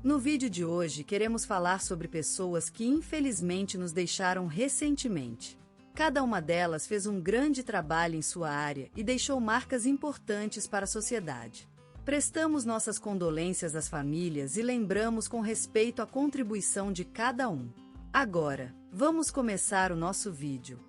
No vídeo de hoje queremos falar sobre pessoas que infelizmente nos deixaram recentemente. Cada uma delas fez um grande trabalho em sua área e deixou marcas importantes para a sociedade. Prestamos nossas condolências às famílias e lembramos com respeito a contribuição de cada um. Agora, vamos começar o nosso vídeo.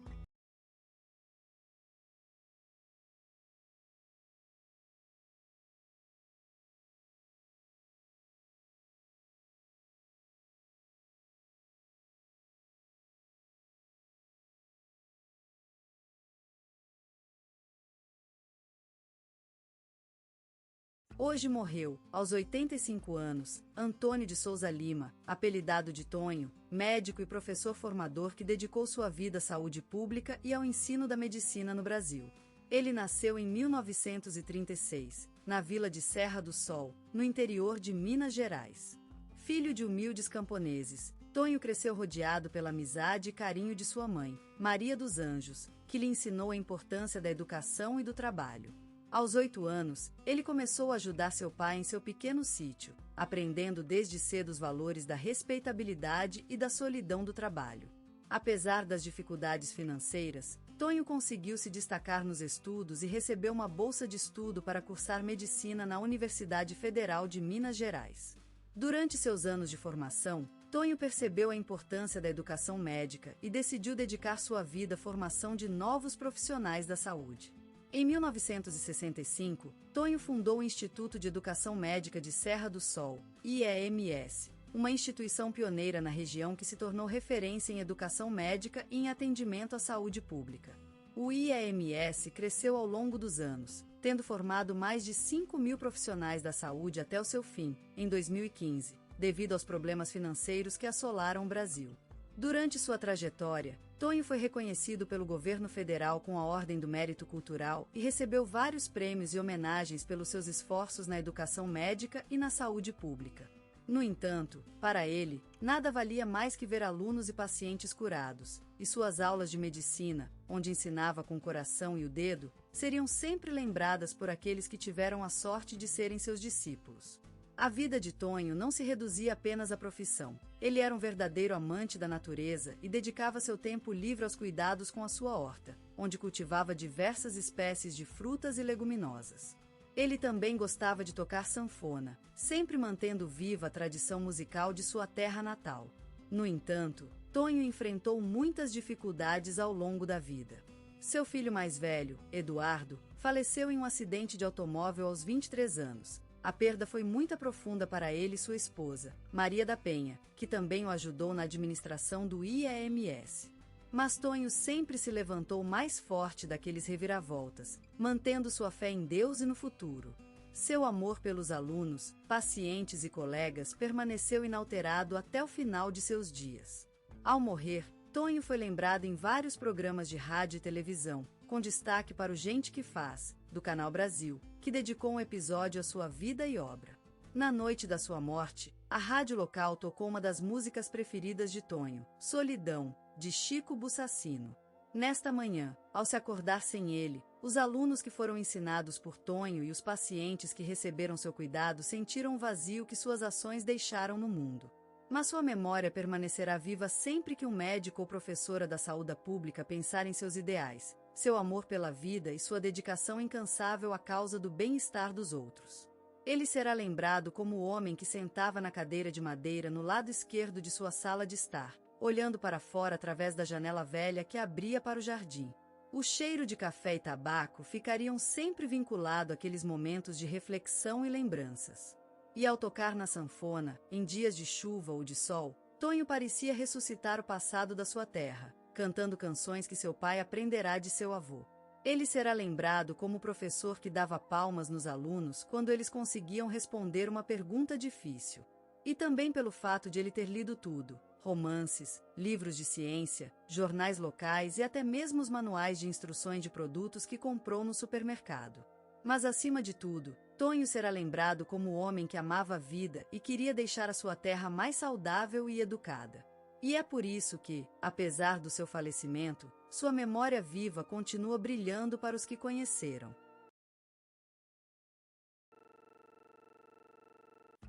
Hoje morreu, aos 85 anos, Antônio de Souza Lima, apelidado de Tonho, médico e professor formador que dedicou sua vida à saúde pública e ao ensino da medicina no Brasil. Ele nasceu em 1936, na vila de Serra do Sol, no interior de Minas Gerais. Filho de humildes camponeses, Tonho cresceu rodeado pela amizade e carinho de sua mãe, Maria dos Anjos, que lhe ensinou a importância da educação e do trabalho. Aos 8 anos, ele começou a ajudar seu pai em seu pequeno sítio, aprendendo desde cedo os valores da respeitabilidade e da solidão do trabalho. Apesar das dificuldades financeiras, Tonho conseguiu se destacar nos estudos e recebeu uma bolsa de estudo para cursar medicina na Universidade Federal de Minas Gerais. Durante seus anos de formação, Tonho percebeu a importância da educação médica e decidiu dedicar sua vida à formação de novos profissionais da saúde. Em 1965, Tonho fundou o Instituto de Educação Médica de Serra do Sol, IEMS, uma instituição pioneira na região que se tornou referência em educação médica e em atendimento à saúde pública. O IEMS cresceu ao longo dos anos, tendo formado mais de 5.000 profissionais da saúde até o seu fim, em 2015, devido aos problemas financeiros que assolaram o Brasil. Durante sua trajetória, Tonho foi reconhecido pelo governo federal com a Ordem do Mérito Cultural e recebeu vários prêmios e homenagens pelos seus esforços na educação médica e na saúde pública. No entanto, para ele, nada valia mais que ver alunos e pacientes curados, e suas aulas de medicina, onde ensinava com o coração e o dedo, seriam sempre lembradas por aqueles que tiveram a sorte de serem seus discípulos. A vida de Tonho não se reduzia apenas à profissão. Ele era um verdadeiro amante da natureza e dedicava seu tempo livre aos cuidados com a sua horta, onde cultivava diversas espécies de frutas e leguminosas. Ele também gostava de tocar sanfona, sempre mantendo viva a tradição musical de sua terra natal. No entanto, Tonho enfrentou muitas dificuldades ao longo da vida. Seu filho mais velho, Eduardo, faleceu em um acidente de automóvel aos 23 anos. A perda foi muito profunda para ele e sua esposa, Maria da Penha, que também o ajudou na administração do IEMS. Mas Tonho sempre se levantou mais forte daqueles reviravoltas, mantendo sua fé em Deus e no futuro. Seu amor pelos alunos, pacientes e colegas permaneceu inalterado até o final de seus dias. Ao morrer, Tonho foi lembrado em vários programas de rádio e televisão, com destaque para o Gente que Faz, do Canal Brasil, que dedicou um episódio à sua vida e obra. Na noite da sua morte, a rádio local tocou uma das músicas preferidas de Tonho, Solidão, de Chico Bussacino. Nesta manhã, ao se acordar sem ele, os alunos que foram ensinados por Tonho e os pacientes que receberam seu cuidado sentiram o vazio que suas ações deixaram no mundo. Mas sua memória permanecerá viva sempre que um médico ou professora da saúde pública pensar em seus ideais, seu amor pela vida e sua dedicação incansável à causa do bem-estar dos outros. Ele será lembrado como o homem que sentava na cadeira de madeira no lado esquerdo de sua sala de estar, olhando para fora através da janela velha que abria para o jardim. O cheiro de café e tabaco ficariam sempre vinculado àqueles momentos de reflexão e lembranças. E ao tocar na sanfona, em dias de chuva ou de sol, Tonho parecia ressuscitar o passado da sua terra, cantando canções que seu pai aprenderá de seu avô. Ele será lembrado como o professor que dava palmas nos alunos quando eles conseguiam responder uma pergunta difícil. E também pelo fato de ele ter lido tudo: romances, livros de ciência, jornais locais e até mesmo os manuais de instruções de produtos que comprou no supermercado. Mas acima de tudo, Tonho será lembrado como o homem que amava a vida e queria deixar a sua terra mais saudável e educada. E é por isso que, apesar do seu falecimento, sua memória viva continua brilhando para os que conheceram.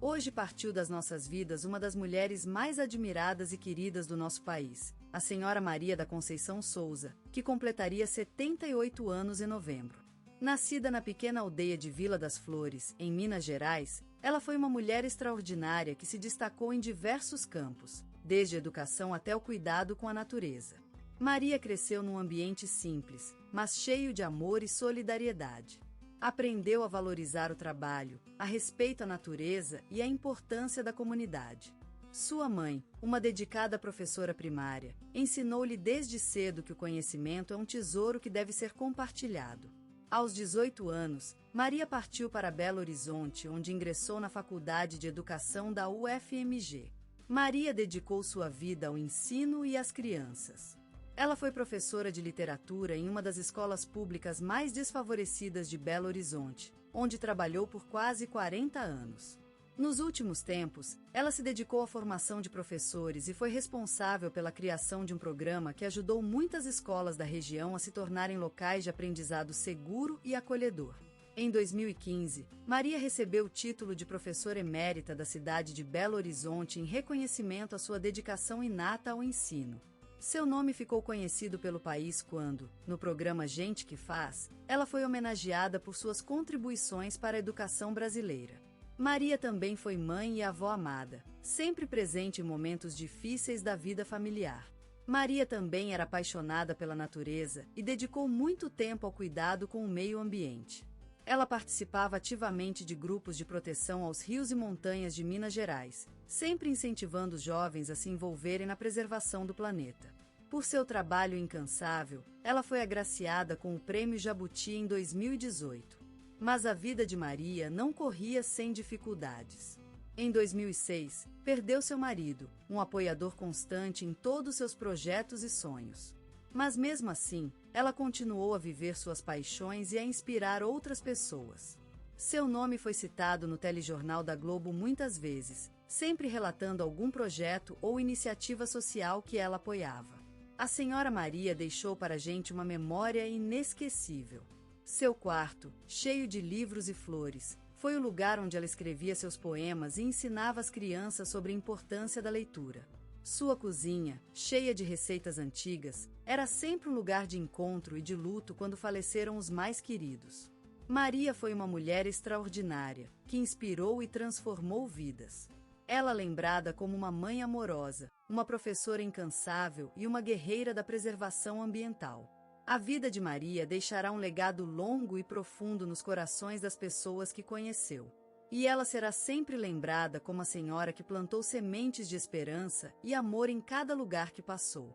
Hoje partiu das nossas vidas uma das mulheres mais admiradas e queridas do nosso país, a senhora Maria da Conceição Souza, que completaria 78 anos em novembro. Nascida na pequena aldeia de Vila das Flores, em Minas Gerais, ela foi uma mulher extraordinária que se destacou em diversos campos, desde a educação até o cuidado com a natureza. Maria cresceu num ambiente simples, mas cheio de amor e solidariedade. Aprendeu a valorizar o trabalho, a respeito à natureza e a importância da comunidade. Sua mãe, uma dedicada professora primária, ensinou-lhe desde cedo que o conhecimento é um tesouro que deve ser compartilhado. Aos 18 anos, Maria partiu para Belo Horizonte, onde ingressou na Faculdade de Educação da UFMG. Maria dedicou sua vida ao ensino e às crianças. Ela foi professora de literatura em uma das escolas públicas mais desfavorecidas de Belo Horizonte, onde trabalhou por quase 40 anos. Nos últimos tempos, ela se dedicou à formação de professores e foi responsável pela criação de um programa que ajudou muitas escolas da região a se tornarem locais de aprendizado seguro e acolhedor. Em 2015, Maria recebeu o título de professora emérita da cidade de Belo Horizonte em reconhecimento à sua dedicação inata ao ensino. Seu nome ficou conhecido pelo país quando, no programa Gente que Faz, ela foi homenageada por suas contribuições para a educação brasileira. Maria também foi mãe e avó amada, sempre presente em momentos difíceis da vida familiar. Maria também era apaixonada pela natureza e dedicou muito tempo ao cuidado com o meio ambiente. Ela participava ativamente de grupos de proteção aos rios e montanhas de Minas Gerais, sempre incentivando os jovens a se envolverem na preservação do planeta. Por seu trabalho incansável, ela foi agraciada com o Prêmio Jabuti em 2018. Mas a vida de Maria não corria sem dificuldades. Em 2006, perdeu seu marido, um apoiador constante em todos seus projetos e sonhos. Mas mesmo assim, ela continuou a viver suas paixões e a inspirar outras pessoas. Seu nome foi citado no telejornal da Globo muitas vezes, sempre relatando algum projeto ou iniciativa social que ela apoiava. A senhora Maria deixou para a gente uma memória inesquecível. Seu quarto, cheio de livros e flores, foi o lugar onde ela escrevia seus poemas e ensinava as crianças sobre a importância da leitura. Sua cozinha, cheia de receitas antigas, era sempre um lugar de encontro e de luto quando faleceram os mais queridos. Maria foi uma mulher extraordinária, que inspirou e transformou vidas. Ela lembrada como uma mãe amorosa, uma professora incansável e uma guerreira da preservação ambiental. A vida de Maria deixará um legado longo e profundo nos corações das pessoas que conheceu. E ela será sempre lembrada como a senhora que plantou sementes de esperança e amor em cada lugar que passou.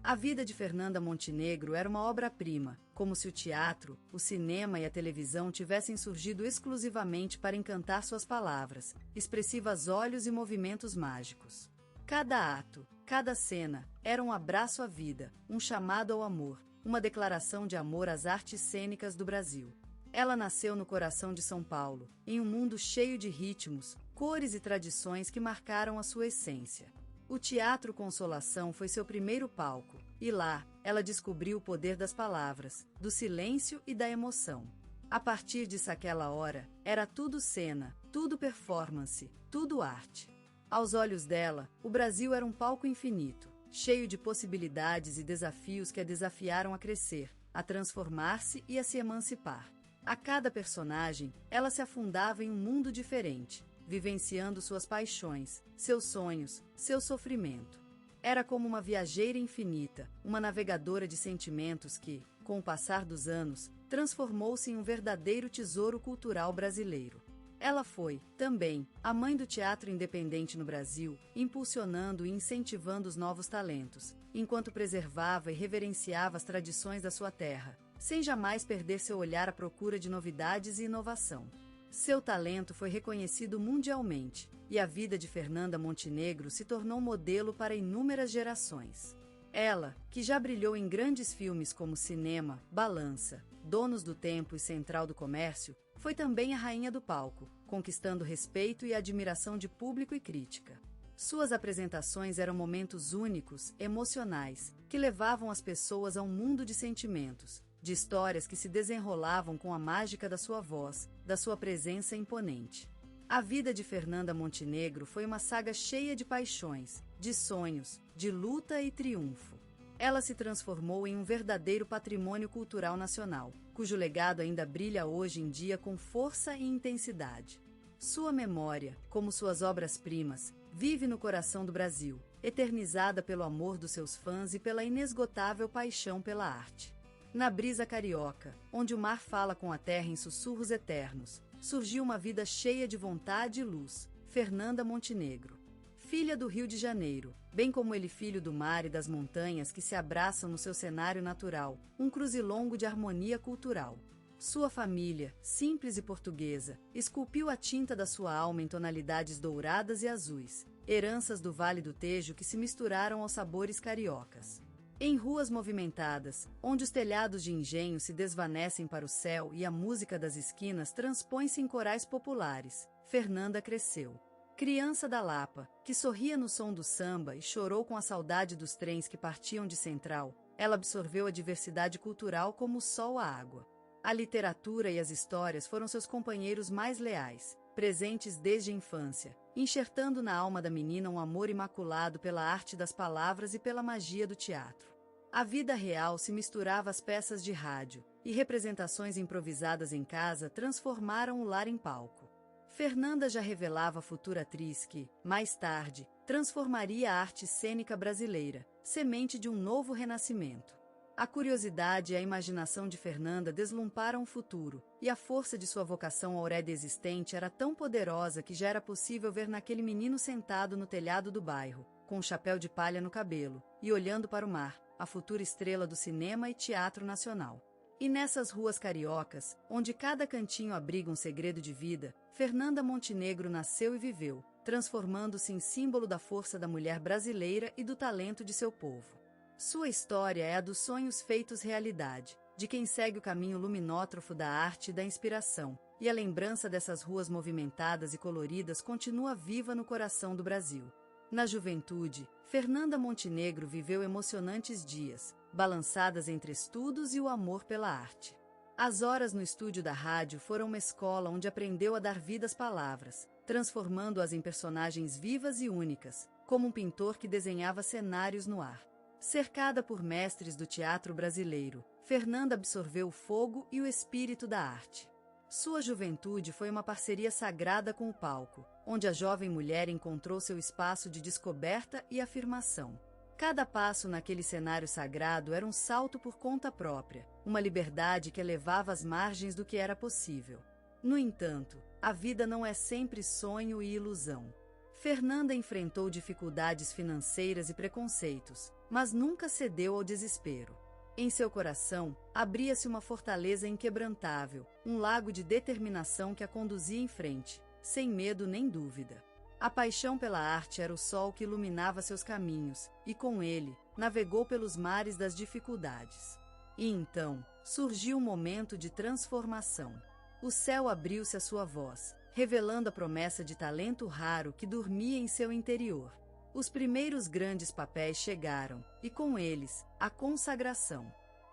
A vida de Fernanda Montenegro era uma obra-prima, como se o teatro, o cinema e a televisão tivessem surgido exclusivamente para encantar suas palavras, expressivas olhos e movimentos mágicos. Cada ato, cada cena, era um abraço à vida, um chamado ao amor, uma declaração de amor às artes cênicas do Brasil. Ela nasceu no coração de São Paulo, em um mundo cheio de ritmos, cores e tradições que marcaram a sua essência. O Teatro Consolação foi seu primeiro palco, e lá, ela descobriu o poder das palavras, do silêncio e da emoção. A partir daquela hora, era tudo cena, tudo performance, tudo arte. Aos olhos dela, o Brasil era um palco infinito, cheio de possibilidades e desafios que a desafiaram a crescer, a transformar-se e a se emancipar. A cada personagem, ela se afundava em um mundo diferente, vivenciando suas paixões, seus sonhos, seu sofrimento. Era como uma viajeira infinita, uma navegadora de sentimentos que, com o passar dos anos, transformou-se em um verdadeiro tesouro cultural brasileiro. Ela foi, também, a mãe do teatro independente no Brasil, impulsionando e incentivando os novos talentos, enquanto preservava e reverenciava as tradições da sua terra, sem jamais perder seu olhar à procura de novidades e inovação. Seu talento foi reconhecido mundialmente, e a vida de Fernanda Montenegro se tornou modelo para inúmeras gerações. Ela, que já brilhou em grandes filmes como Cinema, Balança, Donos do Tempo e Central do Comércio, foi também a rainha do palco, conquistando respeito e admiração de público e crítica. Suas apresentações eram momentos únicos, emocionais, que levavam as pessoas a um mundo de sentimentos, de histórias que se desenrolavam com a mágica da sua voz, da sua presença imponente. A vida de Fernanda Montenegro foi uma saga cheia de paixões, de sonhos, de luta e triunfo. Ela se transformou em um verdadeiro patrimônio cultural nacional, cujo legado ainda brilha hoje em dia com força e intensidade. Sua memória, como suas obras-primas, vive no coração do Brasil, eternizada pelo amor dos seus fãs e pela inesgotável paixão pela arte. Na brisa carioca, onde o mar fala com a terra em sussurros eternos, surgiu uma vida cheia de vontade e luz, Fernanda Montenegro. Filha do Rio de Janeiro, bem como ele filho do mar e das montanhas que se abraçam no seu cenário natural, um cruzilongo de harmonia cultural. Sua família, simples e portuguesa, esculpiu a tinta da sua alma em tonalidades douradas e azuis, heranças do Vale do Tejo que se misturaram aos sabores cariocas. Em ruas movimentadas, onde os telhados de engenho se desvanecem para o céu e a música das esquinas transpõe-se em corais populares, Fernanda cresceu. Criança da Lapa, que sorria no som do samba e chorou com a saudade dos trens que partiam de Central, ela absorveu a diversidade cultural como o sol a água. A literatura e as histórias foram seus companheiros mais leais, presentes desde a infância, enxertando na alma da menina um amor imaculado pela arte das palavras e pela magia do teatro. A vida real se misturava às peças de rádio, e representações improvisadas em casa transformaram o lar em palco. Fernanda já revelava a futura atriz que, mais tarde, transformaria a arte cênica brasileira, semente de um novo renascimento. A curiosidade e a imaginação de Fernanda deslumbraram o futuro, e a força de sua vocação aureda existente era tão poderosa que já era possível ver naquele menino sentado no telhado do bairro, com um chapéu de palha no cabelo, e olhando para o mar, a futura estrela do cinema e teatro nacional. E nessas ruas cariocas, onde cada cantinho abriga um segredo de vida, Fernanda Montenegro nasceu e viveu, transformando-se em símbolo da força da mulher brasileira e do talento de seu povo. Sua história é a dos sonhos feitos realidade, de quem segue o caminho luminótrofo da arte e da inspiração, e a lembrança dessas ruas movimentadas e coloridas continua viva no coração do Brasil. Na juventude, Fernanda Montenegro viveu emocionantes dias, balançadas entre estudos e o amor pela arte. As horas no estúdio da rádio foram uma escola onde aprendeu a dar vida às palavras, transformando-as em personagens vivas e únicas, como um pintor que desenhava cenários no ar. Cercada por mestres do teatro brasileiro, Fernanda absorveu o fogo e o espírito da arte. Sua juventude foi uma parceria sagrada com o palco, onde a jovem mulher encontrou seu espaço de descoberta e afirmação. Cada passo naquele cenário sagrado era um salto por conta própria, uma liberdade que elevava às margens do que era possível. No entanto, a vida não é sempre sonho e ilusão. Fernanda enfrentou dificuldades financeiras e preconceitos, mas nunca cedeu ao desespero. Em seu coração, abria-se uma fortaleza inquebrantável, um lago de determinação que a conduzia em frente, sem medo nem dúvida. A paixão pela arte era o sol que iluminava seus caminhos, e com ele, navegou pelos mares das dificuldades. E então, surgiu um momento de transformação. O céu abriu-se à sua voz, revelando a promessa de talento raro que dormia em seu interior. Os primeiros grandes papéis chegaram, e com eles, a consagração.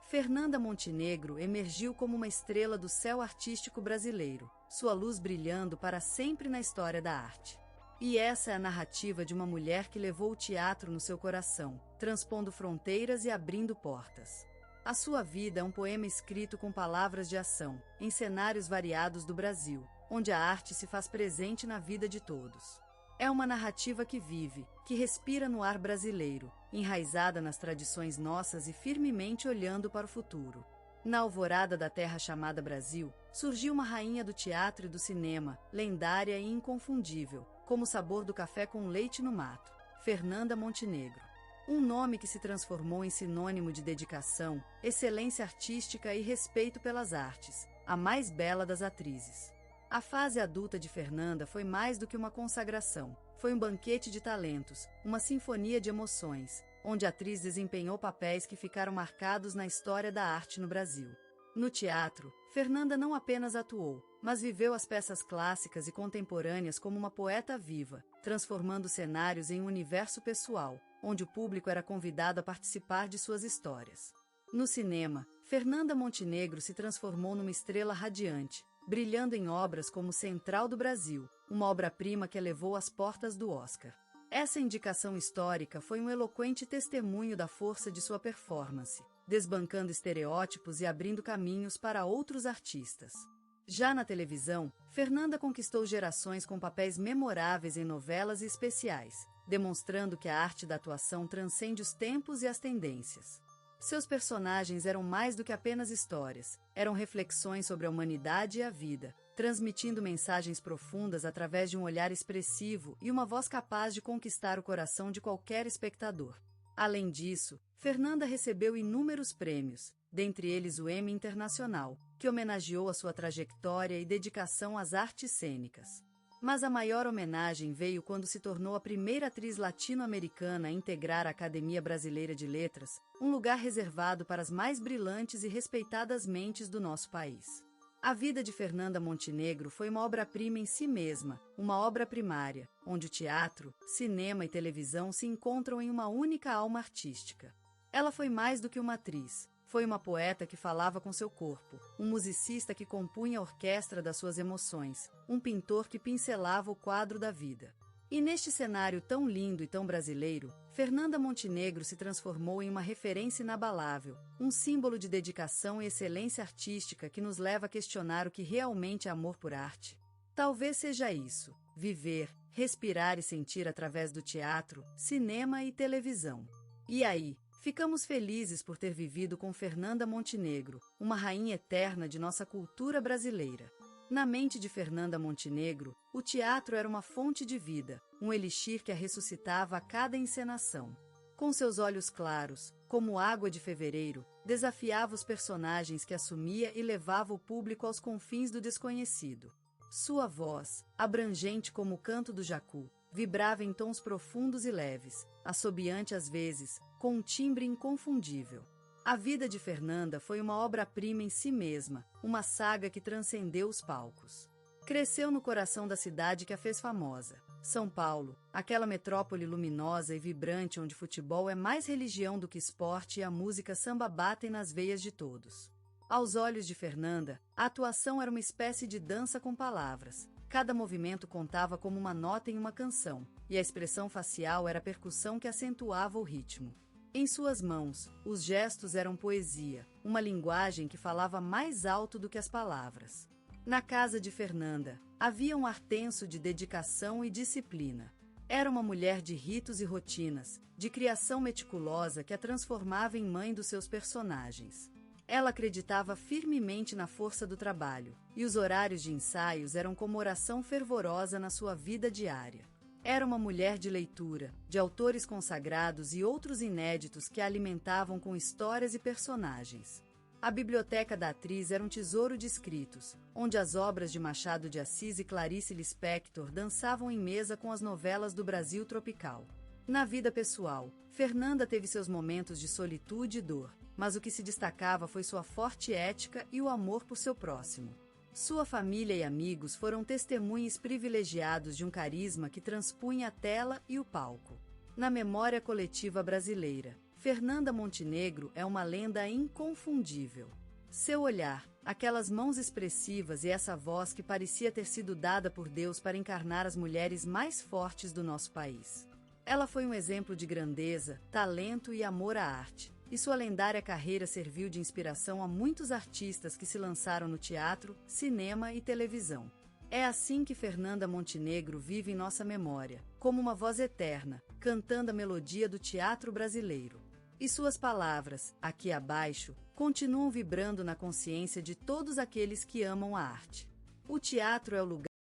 Fernanda Montenegro emergiu como uma estrela do céu artístico brasileiro, sua luz brilhando para sempre na história da arte. E essa é a narrativa de uma mulher que levou o teatro no seu coração, transpondo fronteiras e abrindo portas. A sua vida é um poema escrito com palavras de ação, em cenários variados do Brasil, onde a arte se faz presente na vida de todos. É uma narrativa que vive, que respira no ar brasileiro, enraizada nas tradições nossas e firmemente olhando para o futuro. Na alvorada da terra chamada Brasil, surgiu uma rainha do teatro e do cinema, lendária e inconfundível, como o sabor do café com leite no mato, Fernanda Montenegro. Um nome que se transformou em sinônimo de dedicação, excelência artística e respeito pelas artes, a mais bela das atrizes. A fase adulta de Fernanda foi mais do que uma consagração, foi um banquete de talentos, uma sinfonia de emoções, onde a atriz desempenhou papéis que ficaram marcados na história da arte no Brasil. No teatro, Fernanda não apenas atuou, mas viveu as peças clássicas e contemporâneas como uma poeta viva, transformando cenários em um universo pessoal, onde o público era convidado a participar de suas histórias. No cinema, Fernanda Montenegro se transformou numa estrela radiante, brilhando em obras como Central do Brasil, uma obra-prima que a levou às portas do Oscar. Essa indicação histórica foi um eloquente testemunho da força de sua performance, desbancando estereótipos e abrindo caminhos para outros artistas. Já na televisão, Fernanda conquistou gerações com papéis memoráveis em novelas e especiais, demonstrando que a arte da atuação transcende os tempos e as tendências. Seus personagens eram mais do que apenas histórias, eram reflexões sobre a humanidade e a vida, transmitindo mensagens profundas através de um olhar expressivo e uma voz capaz de conquistar o coração de qualquer espectador. Além disso, Fernanda recebeu inúmeros prêmios, dentre eles o Emmy Internacional, que homenageou a sua trajetória e dedicação às artes cênicas. Mas a maior homenagem veio quando se tornou a primeira atriz latino-americana a integrar a Academia Brasileira de Letras, um lugar reservado para as mais brilhantes e respeitadas mentes do nosso país. A vida de Fernanda Montenegro foi uma obra-prima em si mesma, uma obra primária, onde o teatro, cinema e televisão se encontram em uma única alma artística. Ela foi mais do que uma atriz. Foi uma poeta que falava com seu corpo, um musicista que compunha a orquestra das suas emoções, um pintor que pincelava o quadro da vida. E neste cenário tão lindo e tão brasileiro, Fernanda Montenegro se transformou em uma referência inabalável, um símbolo de dedicação e excelência artística que nos leva a questionar o que realmente é amor por arte. Talvez seja isso: viver, respirar e sentir através do teatro, cinema e televisão. E aí? Ficamos felizes por ter vivido com Fernanda Montenegro, uma rainha eterna de nossa cultura brasileira. Na mente de Fernanda Montenegro, o teatro era uma fonte de vida, um elixir que a ressuscitava a cada encenação. Com seus olhos claros, como água de fevereiro, desafiava os personagens que assumia e levava o público aos confins do desconhecido. Sua voz, abrangente como o canto do jacu, vibrava em tons profundos e leves, assobiante às vezes, com um timbre inconfundível. A vida de Fernanda foi uma obra-prima em si mesma, uma saga que transcendeu os palcos. Cresceu no coração da cidade que a fez famosa, São Paulo, aquela metrópole luminosa e vibrante onde futebol é mais religião do que esporte e a música samba batem nas veias de todos. Aos olhos de Fernanda, a atuação era uma espécie de dança com palavras. Cada movimento contava como uma nota em uma canção, e a expressão facial era a percussão que acentuava o ritmo. Em suas mãos, os gestos eram poesia, uma linguagem que falava mais alto do que as palavras. Na casa de Fernanda, havia um ar tenso de dedicação e disciplina. Era uma mulher de ritos e rotinas, de criação meticulosa que a transformava em mãe dos seus personagens. Ela acreditava firmemente na força do trabalho, e os horários de ensaios eram como oração fervorosa na sua vida diária. Era uma mulher de leitura, de autores consagrados e outros inéditos que a alimentavam com histórias e personagens. A biblioteca da atriz era um tesouro de escritos, onde as obras de Machado de Assis e Clarice Lispector dançavam em mesa com as novelas do Brasil tropical. Na vida pessoal, Fernanda teve seus momentos de solitude e dor, mas o que se destacava foi sua forte ética e o amor por seu próximo. Sua família e amigos foram testemunhas privilegiados de um carisma que transpunha a tela e o palco. Na memória coletiva brasileira, Fernanda Montenegro é uma lenda inconfundível. Seu olhar, aquelas mãos expressivas e essa voz que parecia ter sido dada por Deus para encarnar as mulheres mais fortes do nosso país. Ela foi um exemplo de grandeza, talento e amor à arte. E sua lendária carreira serviu de inspiração a muitos artistas que se lançaram no teatro, cinema e televisão. É assim que Fernanda Montenegro vive em nossa memória, como uma voz eterna, cantando a melodia do teatro brasileiro. E suas palavras, aqui abaixo, continuam vibrando na consciência de todos aqueles que amam a arte. O teatro é o lugar